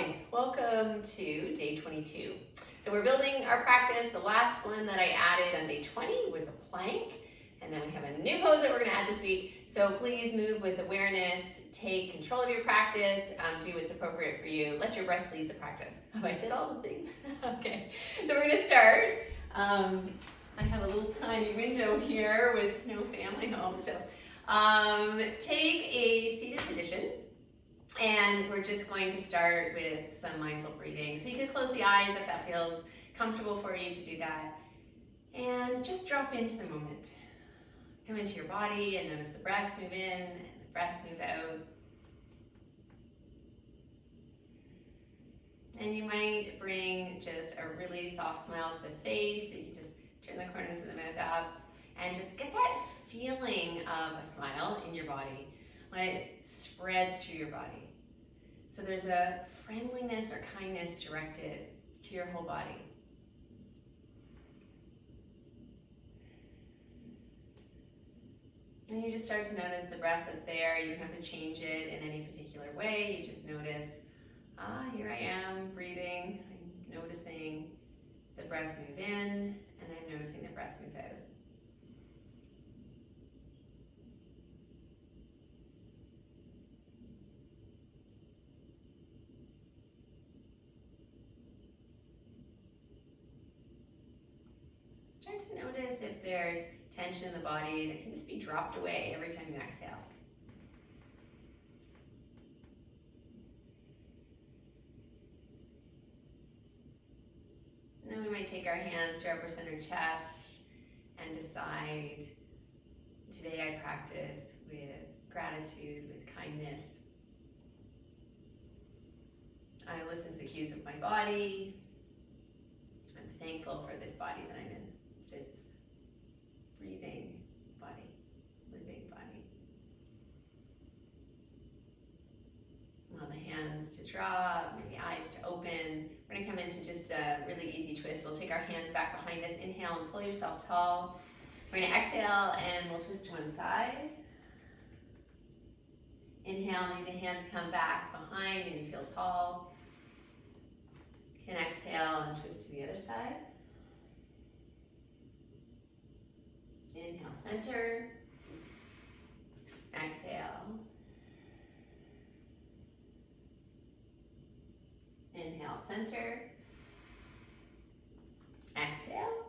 Hi, welcome to day 22. So we're building our practice. The last one that I added on day 20 was a plank, and then we have a new pose that we're gonna add this week. So please move with awareness, take control of your practice, do what's appropriate for you. Let your breath lead the practice. Have I said all the things? Okay, so we're gonna start. I have a little tiny window here with no family home, so take a seated position. And we're just going to start with some mindful breathing. So you can close the eyes if that feels comfortable for you to do that. And just drop into the moment. Come into your body and notice the breath move in and the breath move out. And you might bring just a really soft smile to the face. So you can just turn the corners of the mouth up and just get that feeling of a smile in your body. Let it spread through your body. So there's a friendliness or kindness directed to your whole body. And you just start to notice the breath that's there. You don't have to change it in any particular way. You just notice, here I am breathing. I'm noticing the breath move in, and I'm noticing the breath move out. Start to notice if there's tension in the body that can just be dropped away every time you exhale. And then we might take our hands to our upper center chest and decide, today I practice with gratitude, with kindness. I listen to the cues of my body. I'm thankful for this body that I'm in. This breathing body, living body. Allow the hands to drop, maybe eyes to open. We're gonna come into just a really easy twist. We'll take our hands back behind us. Inhale and pull yourself tall. We're gonna exhale and we'll twist to one side. Inhale, maybe the hands come back behind and you feel tall. You can exhale and twist to the other side. Inhale, center. Exhale. Inhale, center. Exhale.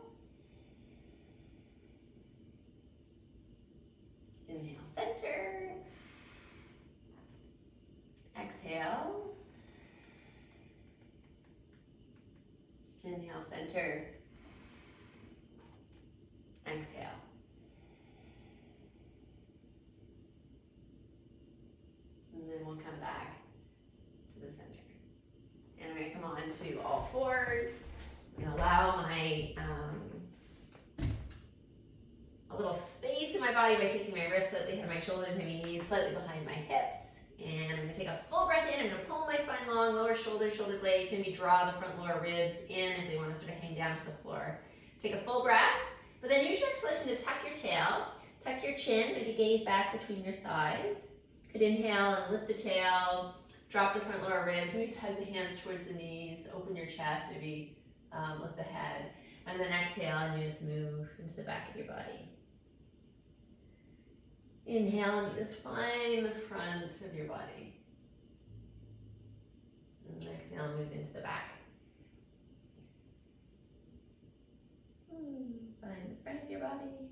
Inhale, center. Exhale. Inhale, center. Exhale. And then we'll come back to the center. And I'm going to come on to all fours. I'm going to allow my a little space in my body by taking my wrists slightly ahead of my shoulders, maybe knees slightly behind my hips. And I'm going to take a full breath in. I'm going to pull my spine long, lower shoulders, shoulder blades. Maybe draw the front lower ribs in if they want to sort of hang down to the floor. Take a full breath, but then use your exhalation to tuck your tail, tuck your chin, maybe gaze back between your thighs. Could inhale and lift the tail, drop the front lower ribs, maybe tug the hands towards the knees, open your chest, maybe lift the head. And then exhale and you just move into the back of your body. Inhale and you just find the front of your body. And exhale, move into the back. Find the front of your body.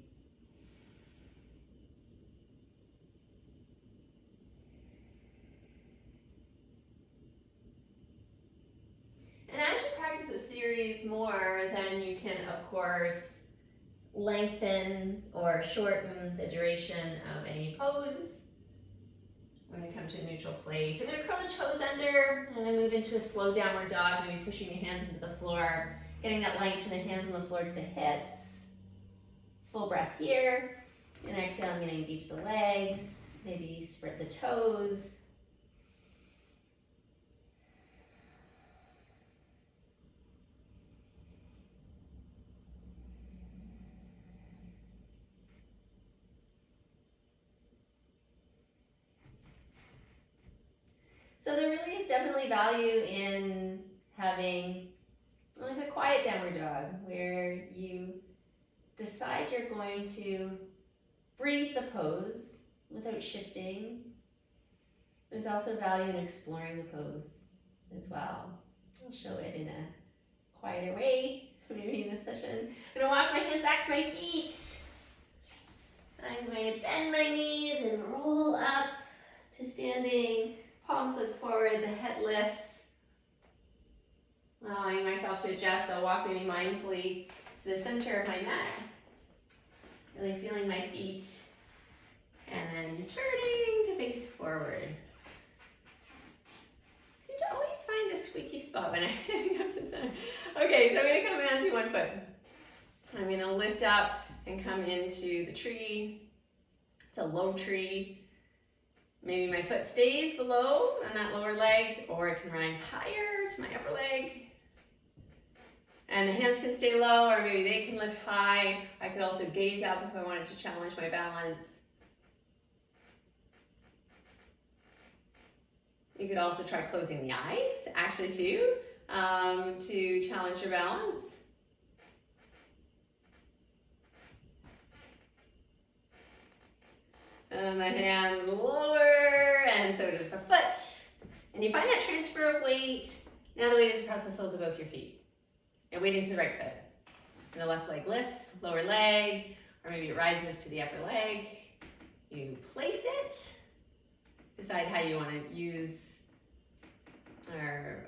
And as you practice this series more, then you can, of course, lengthen or shorten the duration of any pose. We're going to come to a neutral place. I'm going to curl the toes under and then move into a slow downward dog, maybe pushing the hands into the floor, getting that length from the hands on the floor to the hips. Full breath here. And exhale, I'm going to engage the legs, maybe spread the toes. So there really is definitely value in having like a quiet downward dog where you decide you're going to breathe the pose without shifting. There's also value in exploring the pose as well. I'll show it in a quieter way, maybe in this session. I'm gonna walk my hands back to my feet. I'm going to bend my knees and roll up to standing. Palms look forward, the head lifts. Allowing myself to adjust, I'll walk maybe mindfully to the center of my mat. Really feeling my feet. And then turning to face forward. Seem to always find a squeaky spot when I go to the center. Okay, so I'm gonna come down to one foot. I'm gonna lift up and come into the tree. It's a low tree. Maybe my foot stays below on that lower leg, or it can rise higher to my upper leg. And the hands can stay low, or maybe they can lift high. I could also gaze up if I wanted to challenge my balance. You could also try closing the eyes, actually too, to challenge your balance. And the hands lower, and so does the foot. And you find that transfer of weight. Now the weight is across the soles of both your feet. And weight into the right foot. And the left leg lifts, lower leg, or maybe it rises to the upper leg. You place it. Decide how you want to use or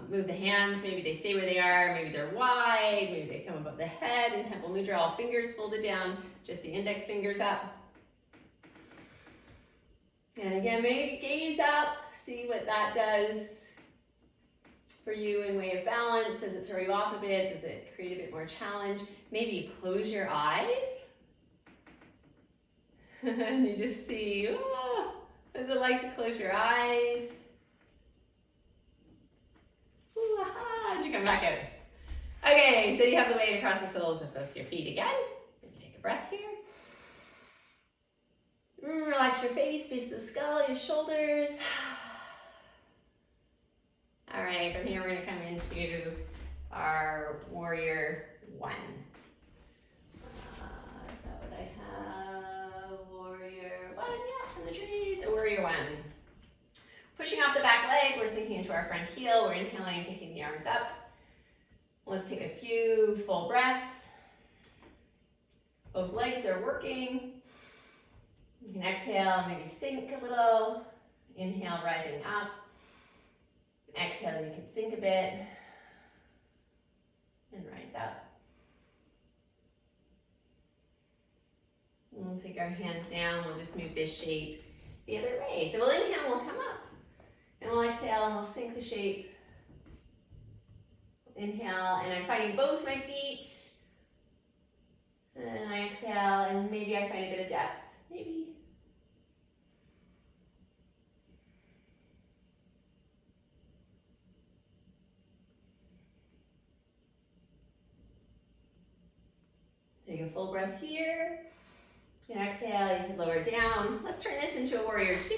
move the hands. Maybe they stay where they are, maybe they're wide, maybe they come above the head. In Temple Mudra, all fingers folded down, just the index fingers up. And again, maybe gaze up, see what that does for you in way of balance. Does it throw you off a bit? Does it create a bit more challenge? Maybe you close your eyes. And you just see, oh, what is it like to close your eyes? Ooh, aha, and you come back out. Okay, so you have the weight across the soles of both your feet again. Maybe take a breath here. Relax your face, base of the skull, your shoulders. All right, from here we're gonna come into our warrior one. Is that what I have? Warrior one, yeah, from the trees, a warrior one. Pushing off the back leg, we're sinking into our front heel. We're inhaling, taking the arms up. Let's take a few full breaths. Both legs are working. You can exhale, maybe sink a little. Inhale, rising up. Exhale, you can sink a bit. And rise up. And we'll take our hands down. We'll just move this shape the other way. So we'll inhale, we'll come up. And we'll exhale, and we'll sink the shape. Inhale, and I'm finding both my feet. And I exhale, and maybe I find a bit of depth. Maybe. Take a full breath here. And exhale, you can lower down. Let's turn this into a warrior two.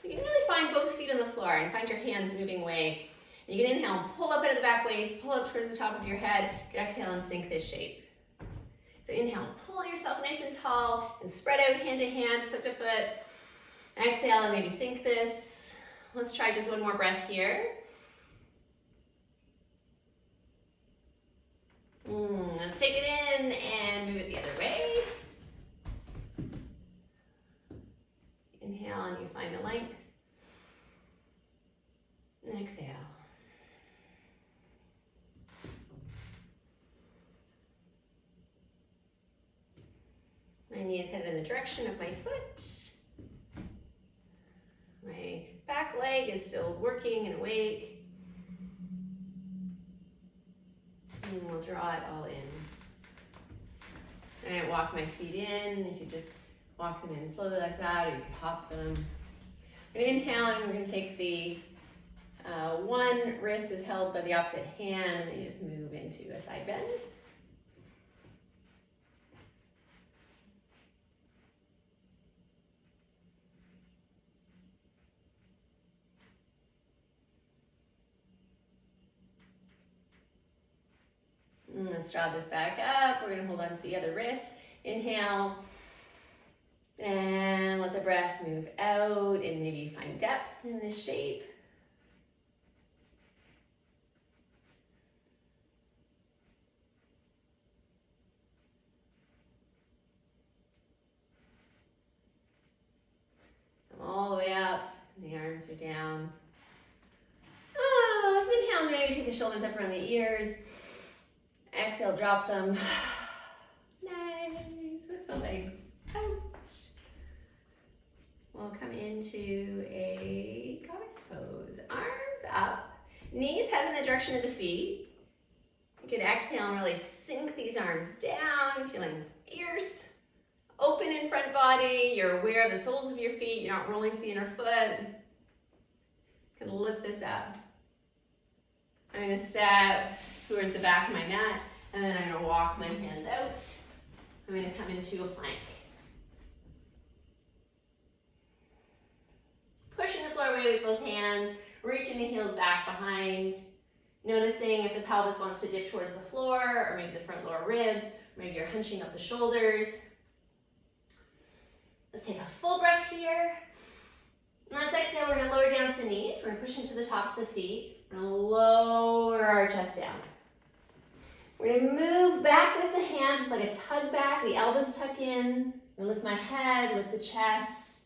You can really find both feet on the floor and find your hands moving away. And you can inhale and pull up out of the back waist, pull up towards the top of your head. You can exhale and sink this shape. So inhale, pull yourself nice and tall and spread out hand to hand, foot to foot. Exhale and maybe sink this. Let's try just one more breath here. Let's take it in and move it the other way. Inhale and you find the length. And exhale. My knee is headed in the direction of my foot. My back leg is still working and awake. And we'll draw it all in. And I walk my feet in. You could just walk them in slowly like that, or you could hop them. We're going to inhale, and we're going to take the one wrist is held by the opposite hand, and then you just move into a side bend. let's draw this back up. We're gonna hold on to the other wrist. Inhale, and let the breath move out, and maybe find depth in this shape. Come all the way up, and the arms are down. Oh, let's inhale and maybe take the shoulders up around the ears. Exhale, drop them. Nice, with the legs out. We'll come into a goddess pose. Arms up, knees head in the direction of the feet. You can exhale and really sink these arms down, feeling fierce. Open in front body, you're aware of the soles of your feet, you're not rolling to the inner foot. You can lift this up. I'm gonna step towards the back of my mat, and then I'm gonna walk my hands out. I'm gonna come into a plank. Pushing the floor away with both hands, reaching the heels back behind. Noticing if the pelvis wants to dip towards the floor, or maybe the front lower ribs, or maybe you're hunching up the shoulders. Let's take a full breath here. Let's exhale, we're gonna lower down to the knees. We're gonna push into the tops of the feet. We're gonna lower our chest down. We're gonna move back with the hands. It's like a tug back, the elbows tuck in. I lift my head, lift the chest.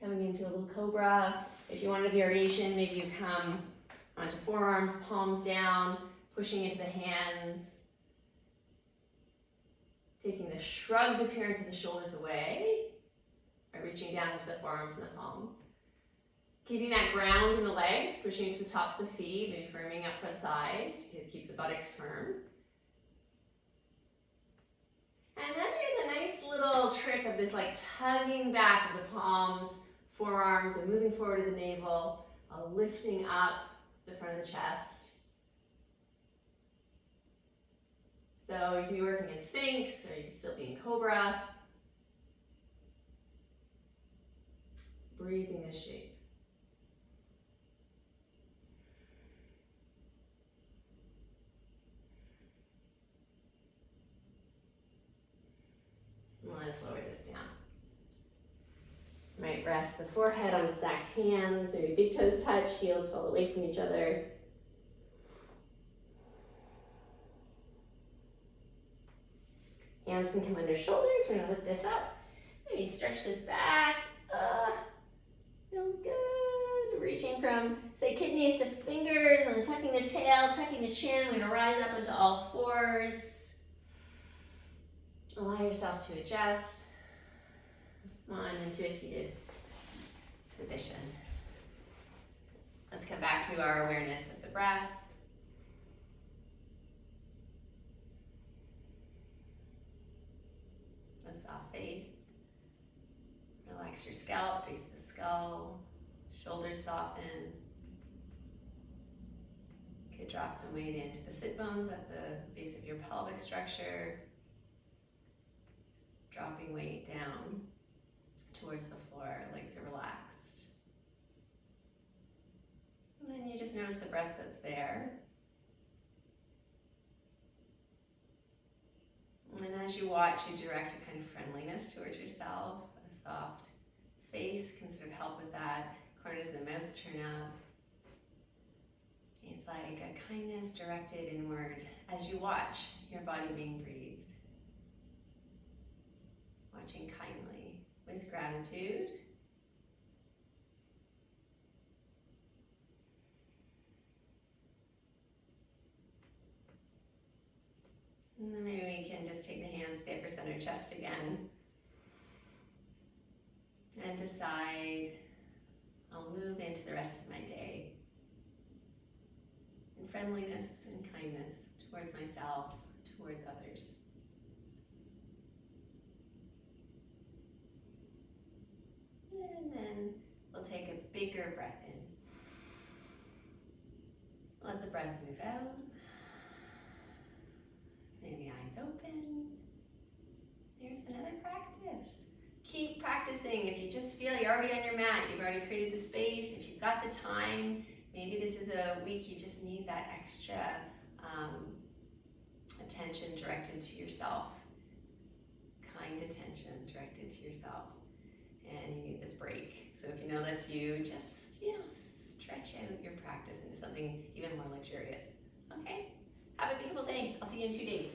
Coming into a little cobra. If you want a variation, maybe you come onto forearms, palms down, pushing into the hands. Taking the shrugged appearance of the shoulders away by reaching down into the forearms and the palms. Keeping that ground in the legs, pushing into the tops of the feet, maybe firming up front thighs. You can keep the buttocks firm. And then there's a nice little trick of this like tugging back of the palms, forearms, and moving forward to the navel, lifting up the front of the chest. So you can be working in Sphinx, or you can still be in Cobra. Breathing this shape. Let's lower this down. Might rest the forehead on stacked hands, maybe big toes touch, heels fall away from each other. Hands can come under shoulders. We're gonna lift this up. Maybe stretch this back. Feels good. Reaching from, say, kidneys to fingers, and then tucking the tail, tucking the chin. We're gonna rise up into all fours. Allow yourself to adjust. Come on into a seated position. Let's come back to our awareness of the breath. A soft face. Relax your scalp, base of the skull. Shoulders soften. You could drop some weight into the sit bones at the base of your pelvic structure. Just dropping weight down towards the floor, legs are relaxed. And then you just notice the breath that's there. And as you watch, you direct a kind of friendliness towards yourself. A soft face can sort of help with that. Corners of the mouth turn up. It's like a kindness directed inward as you watch your body being breathed. Watching kindly with gratitude. And then maybe we can just take the hands to the upper center chest again. And decide, I'll move into the rest of my day in friendliness and kindness towards myself, towards others. And then we'll take a bigger breath in. Let the breath move out. Maybe eyes open. There's another practice. Keep practicing. If you just feel you're already on your mat, you've already created the space, if you've got the time, Maybe this is a week you just need that extra attention directed to yourself, kind attention directed to yourself, and you need this break. So if you know that's you, just stretch out your practice into something even more luxurious. Okay, have a beautiful day. I'll see you in 2 days.